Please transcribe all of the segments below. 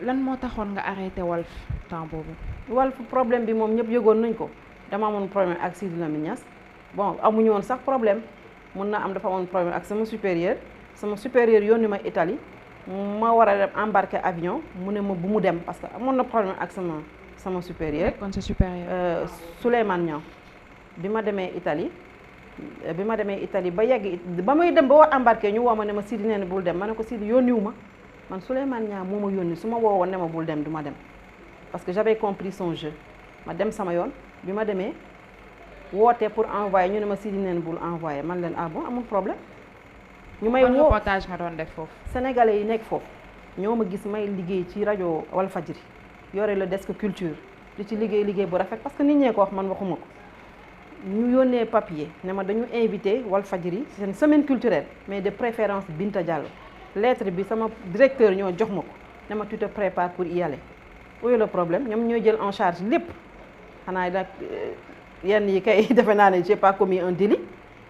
lan moo taxoon nga arrêté Walf temps boobu. Walf problème bi moom ñëpp yëgoon nañ ko dama amoon problème ak Sidi Lamine Niass bon amuñu woon sax problème mun na am dafa amoon problème ak sama supérieur yónni ma Italie ma war a dem embarquer avion mu ne ma bu mu dem parce que amoon na problème ak sama supérieur. kon sa supérieur. Souleymane Niang bi ma demee Italie ba yegg ba may dem ba war embarquer ñu woo ma ne ma Sidi nee na bul dem ma ne ko Sidi yónniwu ma man Souleymane Niang moo ma yónni su ma woowoon ne ma bul dem du ma dem parce que j'avais compris son jeu ma dem sama yoon bi ma demee woote pour envoyer ñu ne ma Sidi nee na bul envoyer man leen ah bon amul problème. ñu may woo reportage nga doon def foofu. sénégalais yi nekk foofu ñoo ma gis may liggéey ci rajo Walfadjri yore le desk culture di ci liggéey bu rafet parce que nit ñee ko wax man waxuma ko ñu yónnee papier ne ma dañu invité Walfadjri ci seen semaine culturelle mais de préférence Binta Diallo lettre bi sama directeur ñoo jox ma ko ne ma tu te prépares pour y aller où est le problème ñoom ñooy jël en charge lépp xanaa nag yenn yi kay defe naa ne j'ai pas commis un délit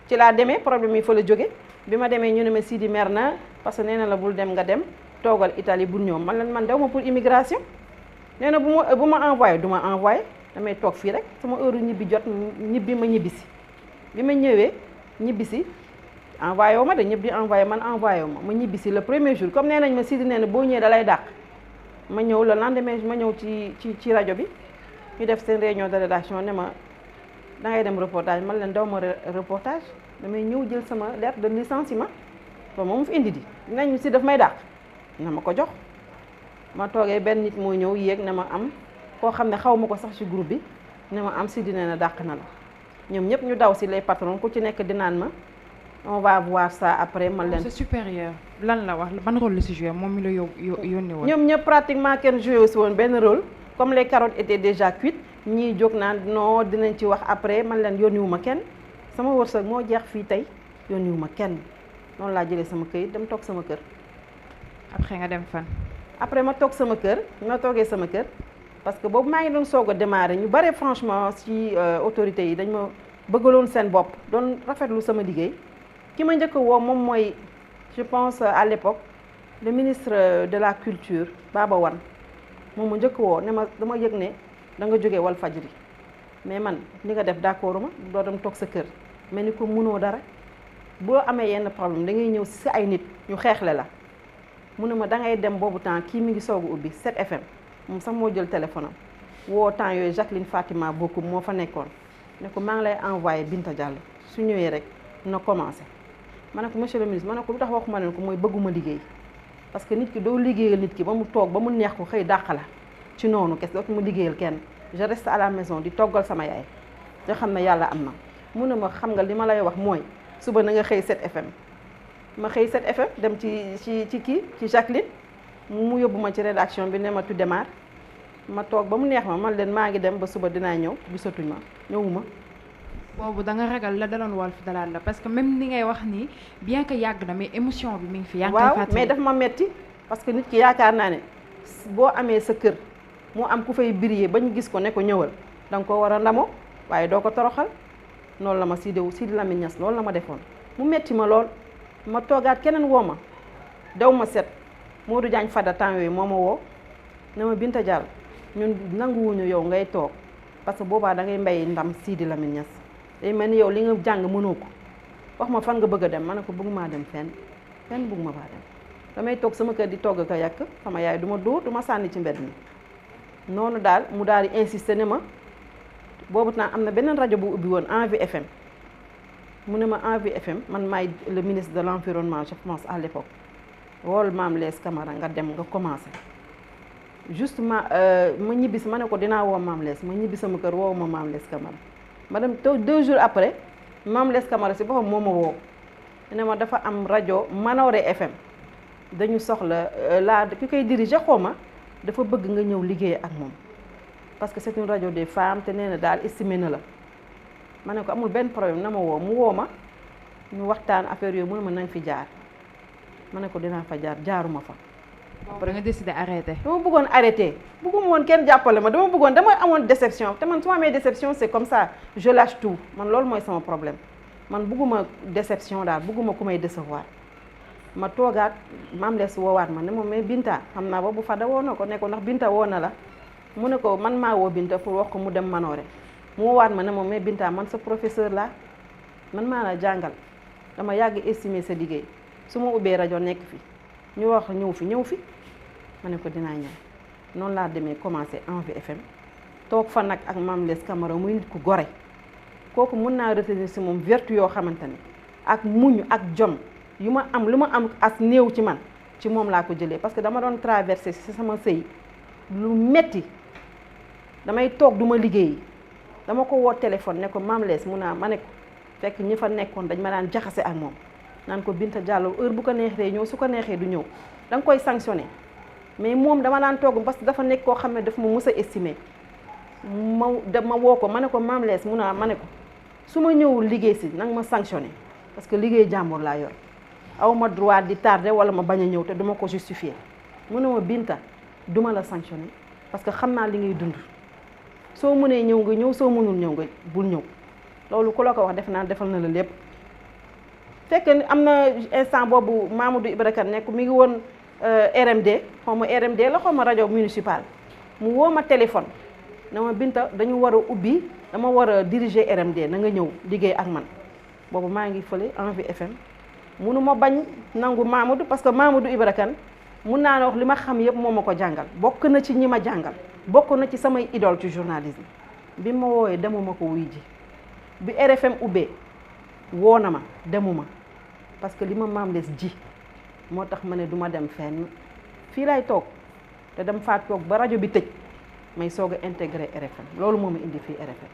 ci laa demee problème yi fa la jóge bi ma demee ñu ne ma Sidi mer na parce que nee na la bul dem nga dem toogal Italie bul ñëw man dew ma pour immigration nee na bu ma envoyé du ma envoyé damay toog fii rek sama heure ñibbi jot ñibbi ma ñibbisi bi ma ñëwee ñibbisi envoyé wu ma de ñëpp di envoyé man envoyé wu ma ñibbisi le premier jour comme nee nañ ma Sidi nee na boo ñëwee da lay dàq ma ñëw le lendemain ma ñëw ci rajo bi ñu def seen réunion de rédaction ne ma dangay dem reportage man leen daw ma reportage damay ñëw jël sama lettre de licenciement ba moom fi indi di dinañ si daf may dàq na ma ko jox ma toogee benn nit moo ñëw yéeg na ma am koo xam ne xaw ma ko sax ci groupe bi ne ma am Sidi nee na dàq na la ñoom ñëpp ñu daw si les patrons ku ci nekk di naan ma on va voir ça après man leen. sa supérieur lan la wax ban rôle la si joué moom mi la yónni woon. ñoom ñëpp pratiquement kenn joué aussi woon benn rôle comme les carottes étaient déjà cuites ñii jóg naan non dinañ ci wax après man leen yónniwuma kenn sama wërsëg moo jeex fii tey yónniwuma kenn noonu laa jëlee sama këyit dem toog sama kër. après nga dem fan. après ma toog sama kër ma toogee sama kër parce que boobu maa ngi doon soog a démarrer ñu bare franchement ci autorités yi dañ ma bëggaloon seen bopp doon rafetlu sama liggéey ki ma njëkk a woo moom mooy je pense à l'époque le ministre de la culture Baba Wane moom ma njëkk woo ne ma dama yëg ne da nga jógee Walfadjri mais man li nga def d'accord ma doo dem toog sa kër mais ni ko mënoo dara boo amee yenn problème da ngay ñëw si ay nit ñu xeexle la mu ne ma da ngay dem boobu temps kii mi ngi soog a ubbi 7FM moom sax moo jël téléphone am woo temps yooyu Jacqueline Fatima Bokoum moo fa nekkoon ne ko maa ngi lay envoyé Binta Diallo su ñëwee rek na commencé ma ne ko monsieur le ministre ma ne ko lu tax waxuma leen ko mooy bëgguma liggéey parce que nit ki doo liggéeyal nit ki ba mu toog ba mu neex ko xëy dàq la ci noonu kes dootuma liggéeyal kenn je reste à la maison di toggal sama yaay nga xam ne yàlla am na mu ne ma xam nga li ma lay wax mooy suba na nga xëy 7FM ma xëy 7FM dem ci Jacqueline mu yóbbu ma ci rédaction bi ne ma tu démarres ma toog ba mu neex ma man leen maa ngi dem ba suba dinaa ñëw gisatuñ ma ñëwuma. boobu da nga ragal la daloon Walf dalaat la parce que même ni ngay wax nii bien que yàgg na mais émotion bi mi ngi fi. yaa ngi koy fàttali waaw mais daf ma metti parce que nit ki yaakaar naa ne boo amee sa kër moo am ku fay briller ba ñu gis ko ne ko ñëwal da nga ko war a ndamoo waaye doo ko toroxal noonu la ma Sidi Lamine Niass loolu la ma defoon mu metti ma lool ma toogaat keneen woo ma daw ma set Modou Diagne Fada temps yooyu moo ma woo ne ma Binta Diallo ñun nanguwuñu yow ngay toog parce que boobaa da ngay mbay ndam Sidi Lamine Niass day mel ni yow li nga jàng mënoo ko wax ma fan nga bëgg a dem ma ne ko bëgg maa dem fenn bëgg ma faa dem damay toog sama kër di togg ko yàq sama yaay du ma dóor du ma sànni ci mbedd mi noonu daal mu daal di insister ne ma boobu temps am na beneen rajo bu ubbi woon Envie FM mu ne ma Envie FM man maay le ministre de l'environnement je pense à l'époque wool Mame Less Camara nga dem nga commencé justement ma ñibbi si ma ne ko dinaa woo Mame Less ma ñibbi sama kër woowu ma Mame Less Camara ma dem te 2 jours après Mame Less Camara si boppam moo ma woo ne ma dafa am rajo Manoré FM dañu soxla ki koy diriger xaw ma dafa bëgg nga ñëw liggéey ak moom parce que c'est une rajo des femmes te nee na daal estimé na la ma ne ko amul benn problème na ma woo mu woo ma ñu waxtaan affaire yooyu mu ne ma nañ fi jaar ma ne ko dinaa fa jaar jaaruma fa. après nga décidé arrêté. dama bëggoon arrêté bëgguma woon kenn jàppale ma dama amoon déception te man su ma amee déception c'est comme ça je lâche tout man loolu mooy sama problème man bëgguma déception daal bëgguma ku may décevoir ma toogaat maam lees woowaat ma ne ma mais Binta xam naa ba bu Fada woo na ko ne ko ndax Binta woo na la mu ne ko man maa woo Binta pour wax ko mu dem Manoore mu woowaat ma ne ma mais Binta man sa professeur la man maa la jàngal dama yàgg estimer sa liggéey su ma ubbee rajo nekk fi ñu wax ñëw fi ma ne ko dinaa ñëw noonu laa demee commencé Envie FM toog fa nag ak Mame Less Camara muy nit ku gore kooku mën naa retenir si moom vertu yoo xamante ne ak muñ ak jom yu ma am lu ma am as néew ci man ci moom laa ko jëlee parce que dama doon traversé si sama sëy lu metti damay toog du ma liggéey dama ko woo téléphone ne ko Mame Less mun naa ma ne ko fekk ñi fa nekkoon dañ ma daan jaxase ak moom naan ko Binta Diallo heure bu ko neexee ñëw su ko neexee du ñëw da nga koy sanctionné mais moom dama daan toog parce que dafa nekk koo xam ne daf ma mës a estimé ma woo ko ma ne ko Mame Less mun naa ma ne ko su ma ñëwul liggéey si nag ma sanctionné parce que liggéey jàmbur laa yor aw ma droit di tardé wala ma bañ a ñëw te duma ko justifier mu ne ma Binta duma la sanctionné parce que xam naa li ngay dund soo mënee ñëw nga ñëw soo mënul ñëw nga bul ñëw loolu ku la ko wax def naa defal na la lépp fekk am na instant boobu Mamadou Ibra Kane nekk mi ngi woon RMD xaw ma RMD la xaw ma rajo municipal mu woo ma téléphone na ma Binta dañu war a ubbi dama war a diriger RMD na nga ñëw liggéey ak man boobu maa ngi fële Envie FM munu ma bañ nangu Mamadou parce que Mamadou Ibra Kane mun naa ne wax li ma xam yëpp moo ma ko jàngal bokk na ci ñi ma jàngal bokk na ci samay idole ci journalisme bi ma woowee demuma ko wuy ji bi RFM ubbee woo na ma demuma parce que li ma Mame Less ji moo tax ma ne du ma dem fenn fii laay toog te dem faa toog ba rajo bi tëj may soog a intégré RFM loolu moo ma indi fii RFM